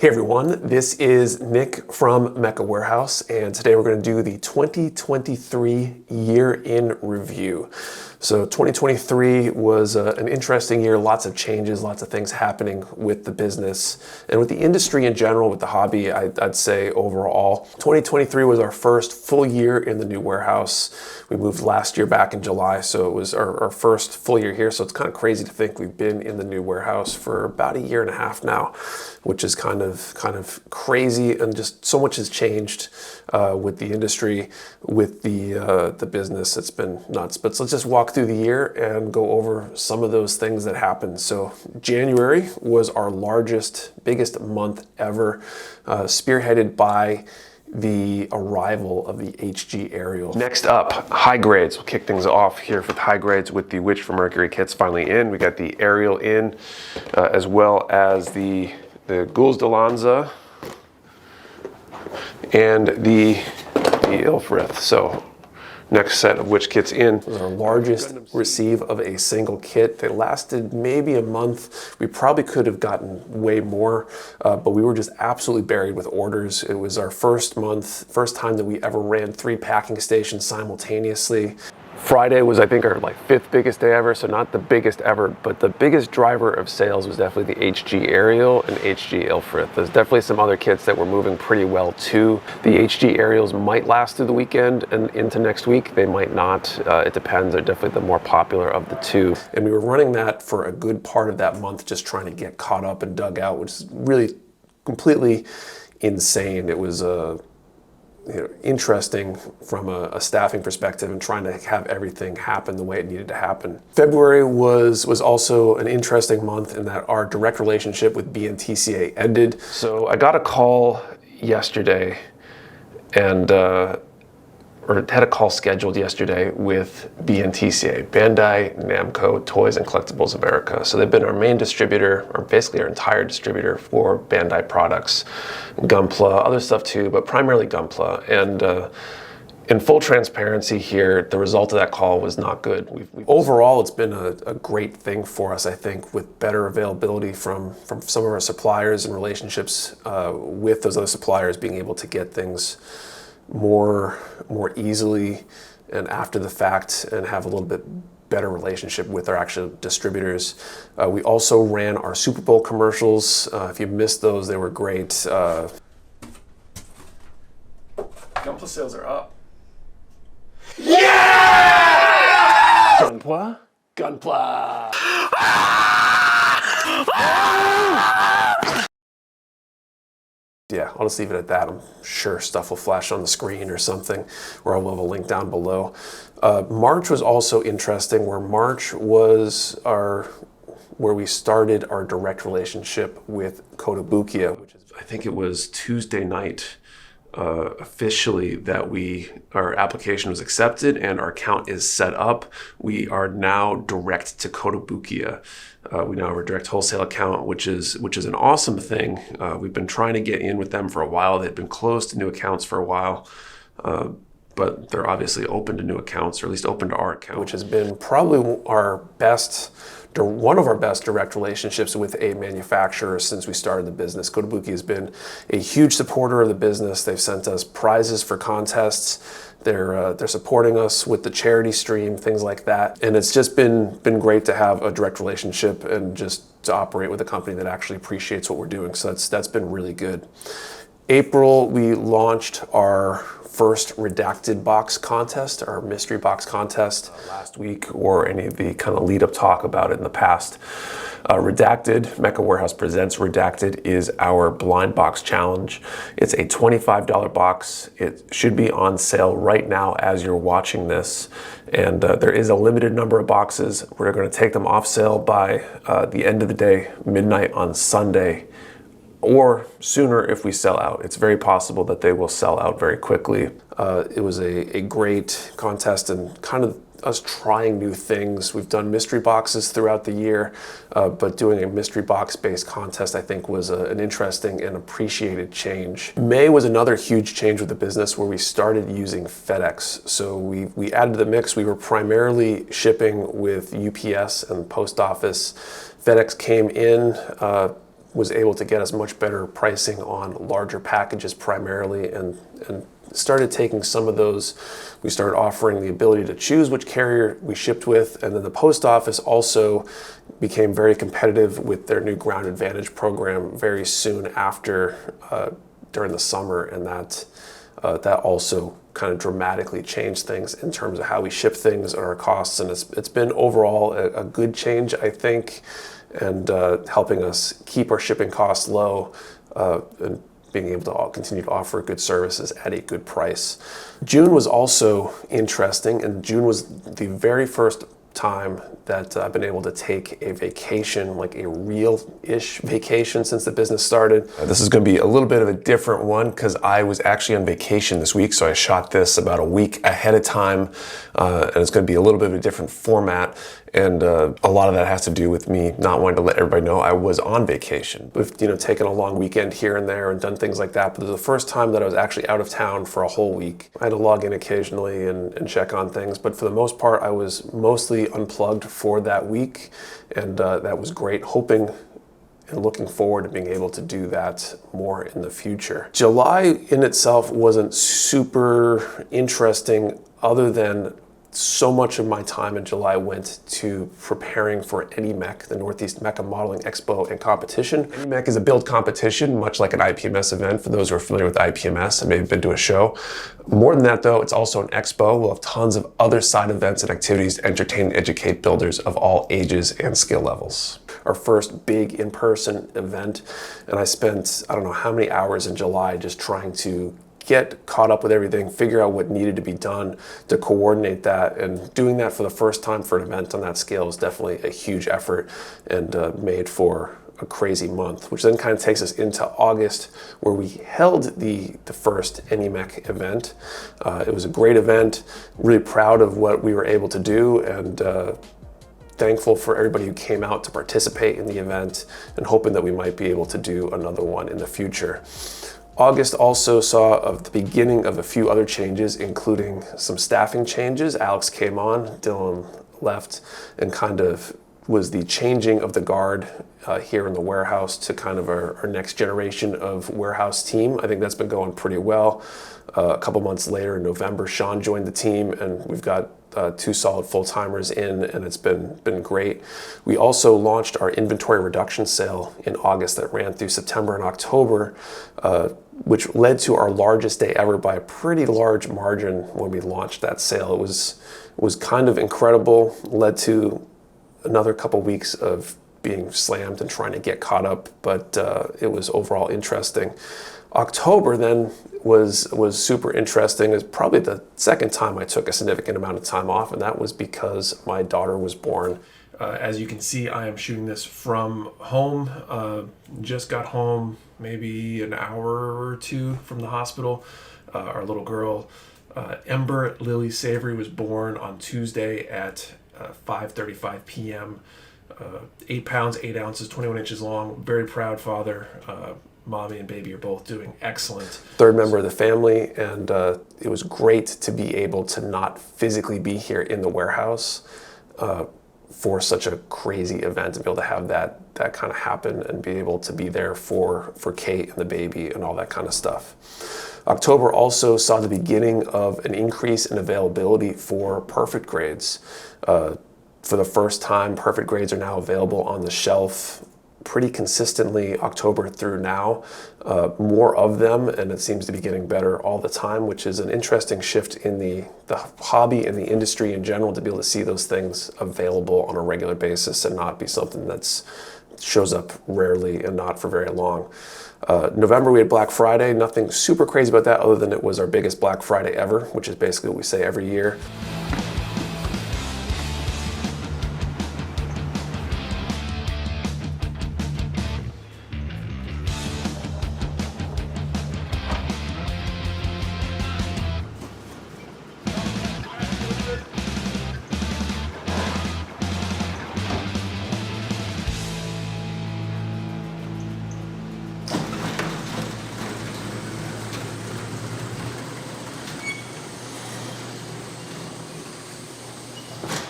Hey everyone, this is Nick from Mecca Warehouse, and today we're going to do the 2023 year in review. So 2023 was an interesting year, lots of changes, lots of things happening with the business and with the industry in general, with the hobby. I'd say overall, 2023 was our first full year in the new warehouse. We moved last year back in July, so it was our first full year here. So it's kind of crazy to think we've been in the new warehouse for about a year and a half now, which is kind of crazy, and just so much has changed with the industry, with the business. It's been nuts. But let's just walk through the year and go over some of those things that happened. So January was our biggest month ever, spearheaded by the arrival of the HG Aerial. Next up, high grades. We'll kick things off here with high grades with the Witch from Mercury kits finally in. We got the Aerial in, as well as the Gules de Lanza and the Ilfrith. So next set of Witch kits in. It was our largest receive of a single kit. They lasted maybe a month. We probably could have gotten way more, but we were just absolutely buried with orders. It was our first time that we ever ran 3 packing stations simultaneously. Friday was, I think, our 5th biggest day ever, so not the biggest ever, but the biggest driver of sales was definitely the HG Aerial and HG Ilfrith. There's definitely some other kits that were moving pretty well too. The HG Aerials might last through the weekend and into next week. They might not. It depends. They're definitely the more popular of the two. And we were running that for a good part of that month, just trying to get caught up and dug out, which is really completely insane. It was interesting from a staffing perspective and trying to have everything happen the way it needed to happen. February was also an interesting month in that our direct relationship with BNTCA ended. So I got a call yesterday and or had a call scheduled yesterday with BNTCA, Bandai Namco Toys and Collectibles America. So they've been our main distributor, or basically our entire distributor for Bandai products, Gunpla, other stuff too, but primarily Gunpla. And in full transparency here, the result of that call was not good. Overall, it's been a great thing for us, I think, with better availability from some of our suppliers and relationships with those other suppliers, being able to get things more easily and after the fact, and have a little bit better relationship with our actual distributors. We also ran our Super Bowl commercials. If you missed those, they were great. Gunpla sales are up. Yeah! Gunpla? Gunpla! Yeah, I'll just leave it at that. I'm sure stuff will flash on the screen or something, or I'll have a link down below. March was also interesting, where March was where we started our direct relationship with Kotobukiya, which is, I think it was Tuesday night, officially, that our application was accepted and our account is set up. We are now direct to Kotobukiya. We now have a direct wholesale account, which is an awesome thing. We've been trying to get in with them for a while. They've been closed to new accounts for a while, but they're obviously open to new accounts, or at least open to our account, which has been probably one of our best direct relationships with a manufacturer since we started the business. Kotobukiya has been a huge supporter of the business. They've sent us prizes for contests. They're supporting us with the charity stream, things like that. And it's just been great to have a direct relationship and just to operate with a company that actually appreciates what we're doing. So that's been really good. April, we launched our first redacted box contest, our mystery box contest, last week, or any of the kind of lead up talk about it in the past. Redacted, Mecca Warehouse presents Redacted, is our blind box challenge. It's a $25 box. It should be on sale right now as you're watching this. And there is a limited number of boxes. We're going to take them off sale by the end of the day, midnight on Sunday, or sooner if we sell out. It's very possible that they will sell out very quickly. It was a great contest and kind of us trying new things. We've done mystery boxes throughout the year, but doing a mystery box based contest, I think, was an interesting and appreciated change. May was another huge change with the business, where we started using FedEx. So we added to the mix. We were primarily shipping with UPS and Post Office. FedEx came in was able to get us much better pricing on larger packages primarily, and started taking some of those. We started offering the ability to choose which carrier we shipped with, and then the post office also became very competitive with their new Ground Advantage program very soon after, during the summer, and that also kind of dramatically changed things in terms of how we ship things and our costs, and it's been overall a good change, I think, and helping us keep our shipping costs low, and being able to continue to offer good services at a good price. June was also interesting, and June was the very first time that I've been able to take a vacation, like a real-ish vacation since the business started. This is going to be a little bit of a different one because I was actually on vacation this week, so I shot this about a week ahead of time, and it's going to be a little bit of a different format, and a lot of that has to do with me not wanting to let everybody know I was on vacation. We've taken a long weekend here and there and done things like that, but it was the first time that I was actually out of town for a whole week. I had to log in occasionally and check on things, but for the most part I was mostly unplugged for that week, and that was great, hoping and looking forward to being able to do that more in the future. July in itself wasn't super interesting, other than so much of my time in July went to preparing for NEMEC, the Northeast MECA Modeling Expo and Competition. NEMEC is a build competition, much like an IPMS event, for those who are familiar with IPMS and maybe been to a show. More than that though, it's also an expo. We'll have tons of other side events and activities to entertain and educate builders of all ages and skill levels. Our first big in-person event, and I spent, I don't know how many hours in July just trying to get caught up with everything, figure out what needed to be done to coordinate that, and doing that for the first time for an event on that scale was definitely a huge effort, and made for a crazy month, which then kind of takes us into August, where we held the first NEMEC event. It was a great event, really proud of what we were able to do, and thankful for everybody who came out to participate in the event, and hoping that we might be able to do another one in the future. August also saw the beginning of a few other changes, including some staffing changes. Alex came on, Dylan left, and kind of was the changing of the guard here in the warehouse to kind of our next generation of warehouse team. I think that's been going pretty well. A couple months later in November, Sean joined the team, and we've got 2 solid full-timers in, and it's been great. We also launched our inventory reduction sale in August that ran through September and October, which led to our largest day ever by a pretty large margin when we launched that sale. It was kind of incredible, led to another couple weeks of being slammed and trying to get caught up, but it was overall interesting. October then was super interesting. It was probably the second time I took a significant amount of time off, and that was because my daughter was born. As you can see, I am shooting this from home. Just got home maybe an hour or 2 from the hospital. Our little girl, Ember Lily Savory, was born on Tuesday at 5:35 p.m. 8 pounds, 8 ounces, 21 inches long. Very proud father. Mommy and baby are both doing excellent. Third member of the family, and it was great to be able to not physically be here in the warehouse for such a crazy event, and be able to have that kind of happen, and be able to be there for Kate and the baby and all that kind of stuff. October also saw the beginning of an increase in availability for perfect grades. For the first time, perfect grades are now available on the shelf pretty consistently October through now. More of them, and it seems to be getting better all the time, which is an interesting shift in the hobby and the industry in general, to be able to see those things available on a regular basis and not be something that's shows up rarely and not for very long. November, we had Black Friday. Nothing super crazy about that, other than it was our biggest Black Friday ever, which is basically what we say every year.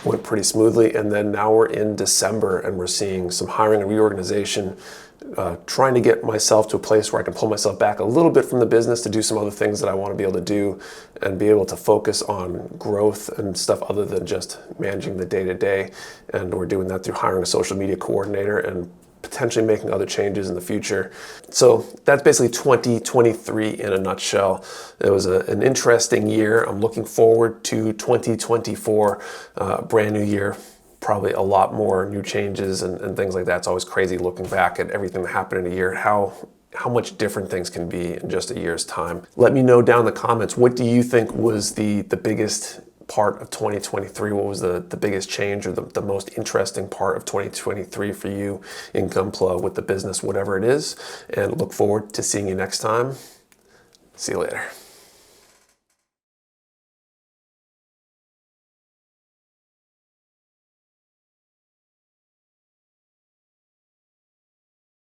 Went pretty smoothly, and then now we're in December, and we're seeing some hiring and reorganization trying to get myself to a place where I can pull myself back a little bit from the business to do some other things that I want to be able to do and be able to focus on growth and stuff other than just managing the day-to-day. And we're doing that through hiring a social media coordinator and potentially making other changes in the future. So that's basically 2023 in a nutshell. It was an interesting year. I'm looking forward to 2024, brand new year. Probably a lot more new changes and things like that. It's always crazy looking back at everything that happened in a year, how much different things can be in just a year's time. Let me know down in the comments, what do you think was the biggest part of 2023? What was the biggest change or the most interesting part of 2023 for you in Gunpla with the business, whatever it is? And look forward to seeing you next time. See you later.